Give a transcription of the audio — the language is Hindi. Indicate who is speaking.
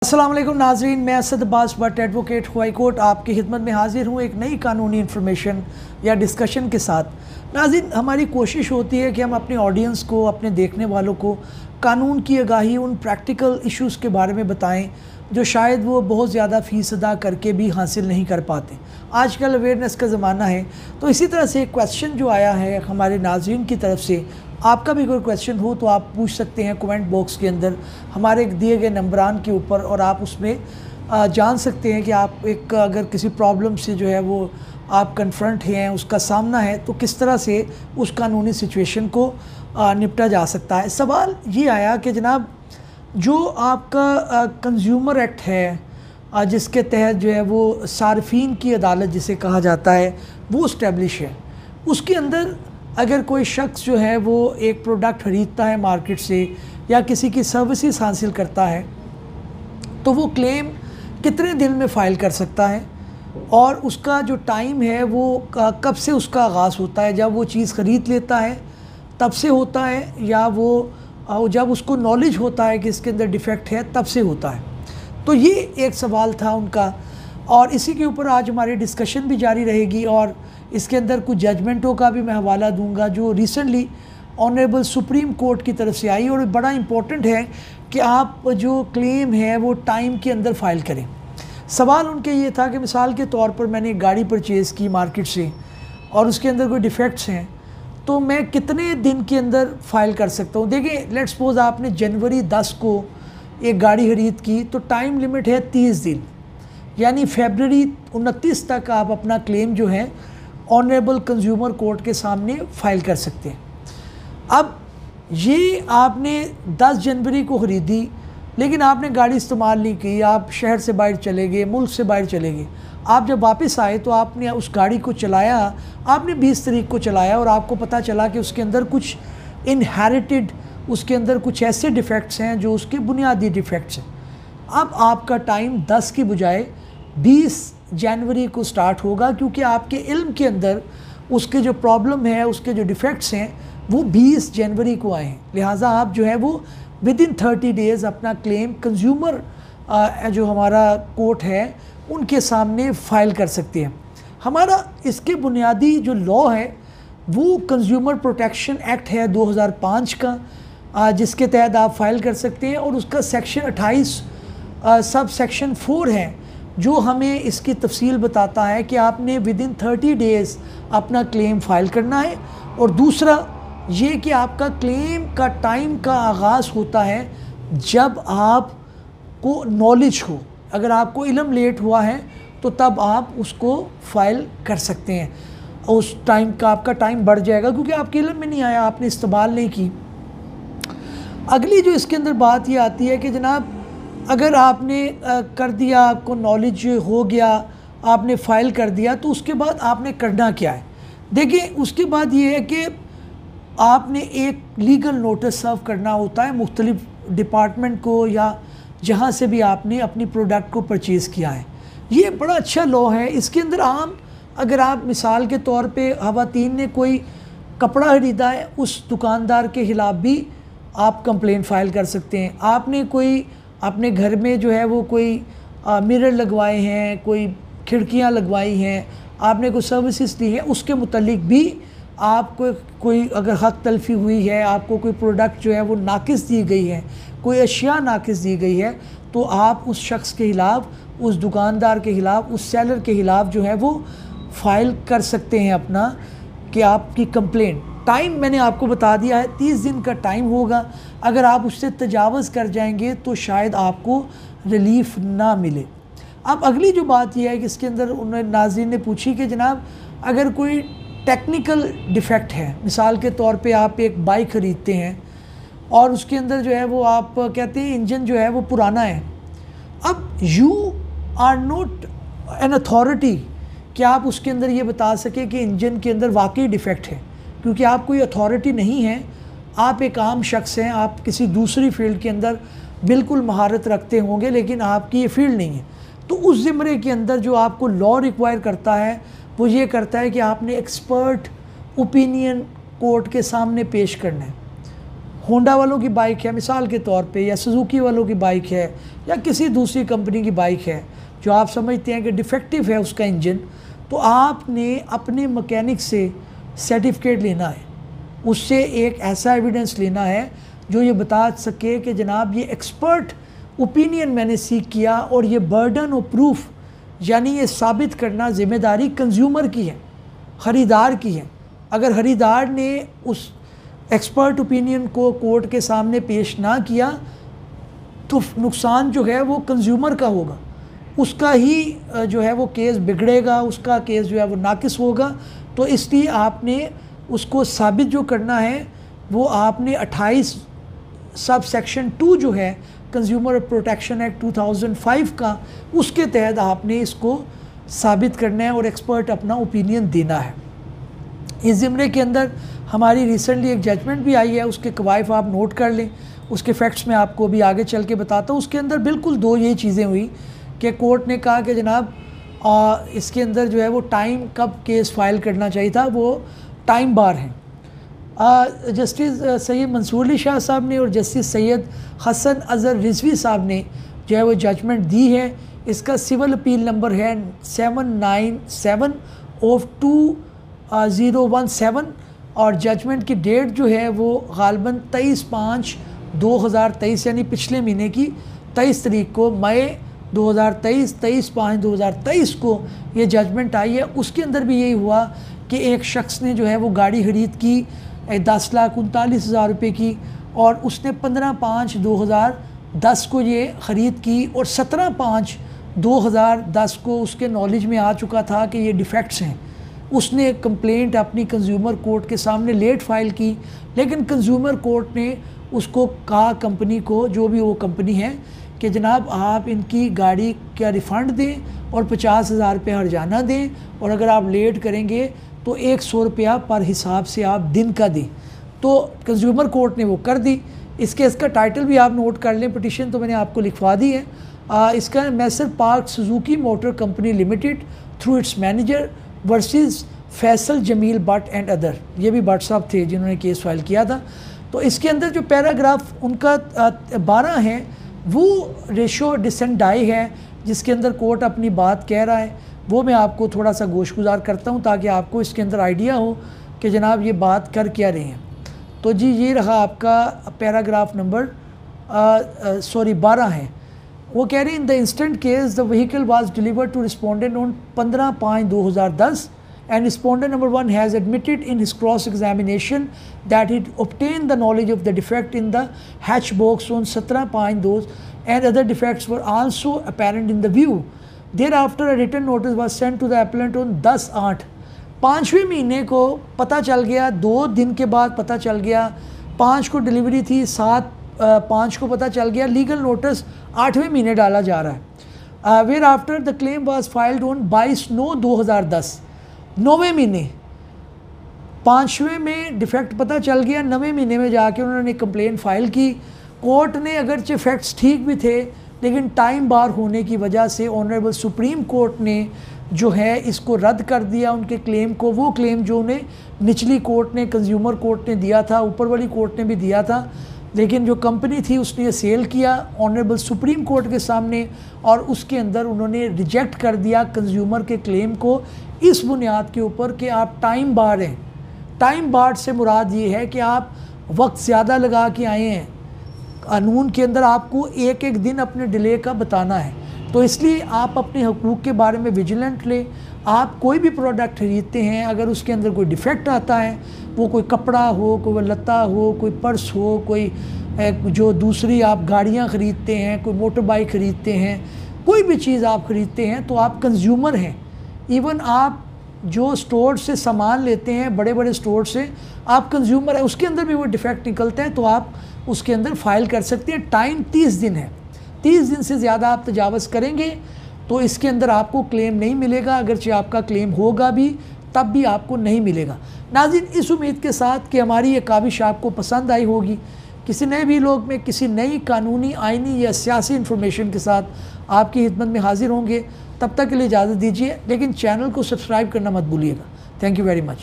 Speaker 1: अस्सलाम वालेकुम नाजरीन, मैं Asad Abbas Bhatt advocate high court आपकी खिदमत में हाजिर हूँ एक नई कानूनी इन्फॉर्मेशन या डिस्कशन के साथ। नाज़रीन, हमारी कोशिश होती है कि हम अपने ऑडियंस को, अपने देखने वालों को कानून की आगाही, उन प्रैक्टिकल इश्यूज़ के बारे में बताएं जो शायद वो बहुत ज़्यादा फ़ीस अदा करके भी हासिल नहीं कर पाते। आजकल अवेयरनेस का ज़माना है, तो इसी तरह से एक क्वेश्चन जो आया है हमारे नाजरीन की तरफ से, आपका भी कोई क्वेश्चन हो तो आप पूछ सकते हैं कमेंट बॉक्स के अंदर हमारे दिए गए नंबरान के ऊपर, और आप उसमें जान सकते हैं कि आप एक अगर किसी प्रॉब्लम से जो है वो आप कन्फ्रंट हैं, उसका सामना है, तो किस तरह से उस कानूनी सिचुएशन को निपटा जा सकता है। सवाल ये आया कि जनाब, जो आपका कंज्यूमर एक्ट है जिसके तहत जो है वो सार्फिन की अदालत जिसे कहा जाता है वो इस्टेब्लिश है, उसके अंदर अगर कोई शख्स जो है वो एक प्रोडक्ट ख़रीदता है मार्केट से या किसी की सर्विसेज हासिल करता है, तो वो क्लेम कितने दिन में फ़ाइल कर सकता है, और उसका जो टाइम है वो कब से उसका आगाज़ होता है, जब वो चीज़ ख़रीद लेता है तब से होता है, या वो जब उसको नॉलेज होता है कि इसके अंदर डिफ़ेक्ट है तब से होता है। तो ये एक सवाल था उनका, और इसी के ऊपर आज हमारी डिस्कशन भी जारी रहेगी, और इसके अंदर कुछ जजमेंटों का भी मैं हवाला दूंगा जो रिसेंटली ऑनरेबल सुप्रीम कोर्ट की तरफ से आई, और बड़ा इम्पोर्टेंट है कि आप जो क्लेम है वो टाइम के अंदर फ़ाइल करें। सवाल उनके ये था कि मिसाल के तौर पर मैंने एक गाड़ी परचेज़ की मार्केट से और उसके अंदर कोई डिफ़ेक्ट्स हैं, तो मैं कितने दिन के अंदर फ़ाइल कर सकता हूँ। देखिए, लेट्स सपोज आपने जनवरी 10 को एक गाड़ी ख़रीद की, तो टाइम लिमिट है 30 दिन, यानी फरवरी 29 तक आप अपना क्लेम जो है ऑनरेबल कंज्यूमर कोर्ट के सामने फ़ाइल कर सकते हैं। अब ये आपने 10 जनवरी को ख़रीदी, लेकिन आपने गाड़ी इस्तेमाल नहीं की, आप शहर से बाहर चले गए, मुल्क से बाहर चले गए, आप जब वापस आए तो आपने उस गाड़ी को चलाया, आपने 20 तारीख को चलाया और आपको पता चला कि उसके अंदर कुछ इनहेरिटेड, उसके अंदर कुछ ऐसे डिफ़ेक्ट्स हैं जो उसके बुनियादी डिफ़ेक्ट्स हैं। अब आपका टाइम 10 की बजाय 20 जनवरी को स्टार्ट होगा, क्योंकि आपके इल्म के अंदर उसके जो प्रॉब्लम है, उसके जो डिफ़ेक्ट्स हैं वो 20 जनवरी को आए हैं। लिहाजा आप जो है वो विद इन 30 डेज़ अपना क्लेम कंज्यूमर जो हमारा कोर्ट है उनके सामने फ़ाइल कर सकते हैं। हमारा इसके बुनियादी जो लॉ है वो कंज्यूमर प्रोटेक्शन एक्ट है 2005 का, जिसके तहत आप फ़ाइल कर सकते हैं, और उसका सेक्शन 28 सब सेक्शन 4 है जो हमें इसकी तफसील बताता है कि आपने विद इन 30 डेज़ अपना क्लेम फ़ाइल करना है। और दूसरा ये कि आपका क्लेम का टाइम का आगाज़ होता है जब आपको नॉलेज हो। अगर आपको इल्म लेट हुआ है तो तब आप उसको फ़ाइल कर सकते हैं, उस टाइम का आपका टाइम बढ़ जाएगा क्योंकि आपके इल्म में नहीं आया, आपने इस्तेमाल नहीं की। अगली जो इसके अंदर बात ये आती है कि जनाब, अगर आपने कर दिया, आपको नॉलेज हो गया, आपने फ़ाइल कर दिया, तो उसके बाद आपने करना क्या है। देखिए, उसके बाद ये है कि आपने एक लीगल नोटिस सर्व करना होता है मुख्तलिफ डिपार्टमेंट को या जहाँ से भी आपने अपनी प्रोडक्ट को परचेज़ किया है। ये बड़ा अच्छा लॉ है। इसके अंदर आम, अगर आप मिसाल के तौर पे ख़वातीन ने कोई कपड़ा ख़रीदा है, उस दुकानदार के ख़िलाफ़ भी आप कंप्लेन फ़ाइल कर सकते हैं। आपने कोई अपने घर में जो है वो कोई मिरर लगवाए हैं, कोई खिड़कियां लगवाई हैं, आपने कोई सर्विसेज दी है, उसके मुतल्लिक भी आपको कोई अगर हक़ तलफ़ी हुई है, आपको कोई प्रोडक्ट जो है वो नाकिस दी गई है, कोई अशिया नाकिस दी गई है, तो आप उस शख्स के ख़िलाफ़, उस दुकानदार के ख़िलाफ़, उस सेलर के ख़िलाफ़ जो है वो फ़ाइल कर सकते हैं अपना, कि आपकी कंप्लेंट। टाइम मैंने आपको बता दिया है, 30 दिन का टाइम होगा। अगर आप उससे तजावज़ कर जाएंगे तो शायद आपको रिलीफ़ ना मिले। अब अगली जो बात यह है कि इसके अंदर उन्होंने नाज़रीन ने पूछी कि जनाब, अगर कोई टेक्निकल डिफ़ेक्ट है, मिसाल के तौर पे आप एक बाइक ख़रीदते हैं और उसके अंदर जो है वो आप कहते हैं इंजन जो है वो पुराना है। अब you are not an authority कि आप उसके अंदर ये बता सके कि इंजन के अंदर वाकई डिफ़ेक्ट है, क्योंकि आप कोई अथॉरिटी नहीं है, आप एक आम शख्स हैं, आप किसी दूसरी फील्ड के अंदर बिल्कुल महारत रखते होंगे, लेकिन आपकी ये फील्ड नहीं है। तो उस ज़िम्मे के अंदर जो आपको लॉ रिक्वायर करता है वो ये करता है कि आपने एक्सपर्ट ओपिनियन कोर्ट के सामने पेश करना है। होंडा वालों की बाइक है मिसाल के तौर पे, या सुजुकी वालों की बाइक है, या किसी दूसरी कंपनी की बाइक है जो आप समझते हैं कि डिफेक्टिव है उसका इंजन, तो आपने अपने मैकेनिक से सर्टिफिकेट लेना है, उससे एक ऐसा एविडेंस लेना है जो ये बता सके कि जनाब ये एक्सपर्ट ओपिनियन मैंने सीख किया, और ये बर्डन ऑफ प्रूफ यानी ये साबित करना ज़िम्मेदारी कंज्यूमर की है, ख़रीदार की है। अगर ख़रीदार ने उस एक्सपर्ट ओपिनियन को कोर्ट के सामने पेश ना किया तो नुकसान जो है वो कंज्यूमर का होगा, उसका ही जो है वो केस बिगड़ेगा, उसका केस जो है वो नाकिस होगा। तो इसलिए आपने उसको साबित जो करना है वो आपने 28 सब सेक्शन 2 जो है कंज्यूमर प्रोटेक्शन एक्ट 2005 का, उसके तहत आपने इसको साबित करना है और एक्सपर्ट अपना ओपिनियन देना है। इस ज़िम्मे के अंदर हमारी रिसेंटली एक जजमेंट भी आई है, उसके कवायद आप नोट कर लें, उसके फैक्ट्स में आपको भी आगे चल के बताता हूँ। उसके अंदर बिल्कुल 2 ये चीज़ें हुई कि कोर्ट ने कहा कि जनाब इसके अंदर जो है वो टाइम कब केस फाइल करना चाहिए था, वो टाइम बार है। जस्टिस सैयद मंसूर अली शाह साहब ने और जस्टिस सैयद हसन अज़हर रिजवी साहब ने जो है वो जजमेंट दी है। इसका सिविल अपील नंबर है 797/2017 और जजमेंट की डेट जो है वो गालबन 23/5/2023 यानी पिछले महीने की 23 तारीख को, मई 2023 23/5/2023 को ये जजमेंट आई है। उसके अंदर भी यही हुआ कि एक शख्स ने जो है वो गाड़ी ख़रीद की 10,39,000 रुपये की, और उसने 15/5/2010 को ये ख़रीद की, और 17/5/2010 को उसके नॉलेज में आ चुका था कि ये डिफेक्ट्स हैं। उसने कंप्लेंट अपनी कंज्यूमर कोर्ट के सामने लेट फाइल की, लेकिन कंज्यूमर कोर्ट ने उसको कहा कंपनी को, जो भी वो कंपनी है, कि जनाब आप इनकी गाड़ी का रिफ़ंड दें और 50,000 रुपये हर्जाना दें, और अगर आप लेट करेंगे तो 100 रुपया पर हिसाब से आप दिन का दें। तो कंज्यूमर कोर्ट ने वो कर दी। इस केस का टाइटल भी आप नोट कर लें, पिटिशन तो मैंने आपको लिखवा दी है। इसका मैसर पार्क Suzuki motor company limited through its manager versus Faisal Jameel Bhatt and other, ये भी भट्ट साहब थे जिन्होंने केस फाइल किया था। तो इसके अंदर जो पैराग्राफ उनका 12 है वो रेशो डिसेंडाई है, जिसके अंदर कोर्ट अपनी बात कह रहा है, वो मैं आपको थोड़ा सा गोशगुजार करता हूँ ताकि आपको इसके अंदर आइडिया हो कि जनाब ये बात कर क्या रहे हैं। तो जी ये रहा आपका पैराग्राफ नंबर 12 है। वो कह रहे हैं in the instant case the vehicle was delivered to respondent on 15/5/2010 and respondent number 1 has admitted in his cross examination that he obtained the knowledge of the defect in the hatch box on 17/5 and other defects were also apparent in the view. Thereafter a written notice was sent to the appellant on 10/8, 5वें महीने को पता चल गया, 2 दिन के बाद पता चल गया, 5 को डिलीवरी थी, 7/5 को पता चल गया, लीगल नोटिस 8वें महीने डाला जा रहा है। Where after the claim was filed on 22/9/2010, 9वें महीने, 5वें में डिफेक्ट पता चल गया, 9वें महीने में जाके उन्होंने कंप्लेन फाइल की। कोर्ट ने अगरचे फैक्ट्स ठीक भी थे, लेकिन टाइम बार होने की वजह से ऑनरेबल सुप्रीम कोर्ट ने जो है इसको रद्द कर दिया, उनके क्लेम को, वो क्लेम जो उन्हें निचली कोर्ट ने, कंज्यूमर कोर्ट ने दिया था, ऊपर वाली कोर्ट ने भी दिया था, लेकिन जो कंपनी थी उसने सेल किया ऑनरेबल सुप्रीम कोर्ट के सामने, और उसके अंदर उन्होंने रिजेक्ट कर दिया कंज्यूमर के क्लेम को इस बुनियाद के ऊपर कि आप टाइम बार हैं। टाइम बार से मुराद ये है कि आप वक्त ज़्यादा लगा के आए हैं, कानून के अंदर आपको एक एक दिन अपने डिले का बताना है। तो इसलिए आप अपने हकूक़ के बारे में विजिलेंट लें। आप कोई भी प्रोडक्ट खरीदते हैं, अगर उसके अंदर कोई डिफ़ेक्ट आता है, वो कोई कपड़ा हो, कोई लत्ता हो, कोई पर्स हो, कोई जो दूसरी आप गाड़ियाँ ख़रीदते हैं, कोई मोटर बाइक ख़रीदते हैं, कोई भी चीज़ आप ख़रीदते हैं तो आप कंज्यूमर हैं। इवन आप जो स्टोर से सामान लेते हैं, बड़े बड़े स्टोर से, आप कंज्यूमर हैं, उसके अंदर भी वो डिफ़ेक्ट निकलते हैं तो आप उसके अंदर फ़ाइल कर सकते हैं। टाइम 30 दिन है, 30 दिन से ज़्यादा आप तजावज़ करेंगे तो इसके अंदर आपको क्लेम नहीं मिलेगा, अगरचे आपका क्लेम होगा भी तब भी आपको नहीं मिलेगा। नाज़रीन, इस उम्मीद के साथ कि हमारी ये काविश आपको पसंद आई होगी, किसी नए भी लोग में किसी नई कानूनी, आइनी या सियासी इन्फॉर्मेशन के साथ आपकी खिदमत में हाजिर होंगे। तब तक के लिए इजाज़त दीजिए, लेकिन चैनल को सब्सक्राइब करना मत भूलिएगा। Thank you very much.